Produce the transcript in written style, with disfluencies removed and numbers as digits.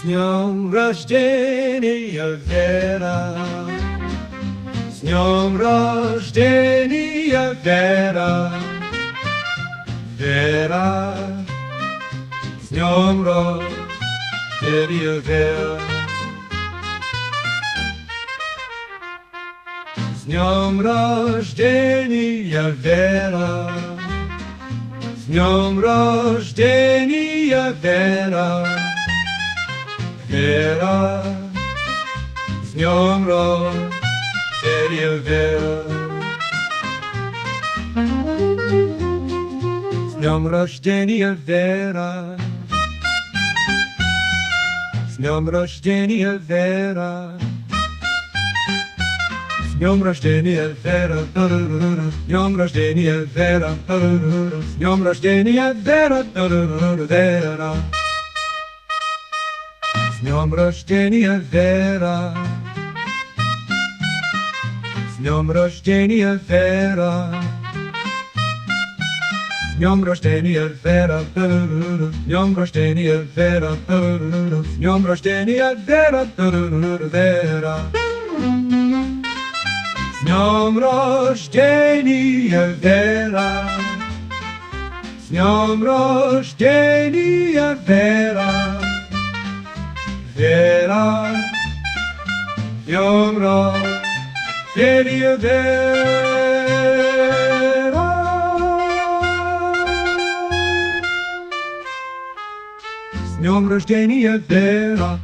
днем рождения, Вера! С днем рождения, Вера! Вера! С днем рождения, Вера! С днем рождения, Вера! С днем рождения, Вера! Вера! С днем рождения, Вера! С днем рождения, Вера! С днем рождения, Вера! С днем рождения, Вера! С днем рождения, Вера! С днем рождения, Вера! Вера! С днем рождения, Вера! С днем рождения, Вера! С днем рождения, Вера! С днем рождения, Вера! С днем рождения, Вера! Вера! С днем рождения, Вера! С днем рождения, Вера! Вера! С днем рождения, Вера! С днем рождения, Вера!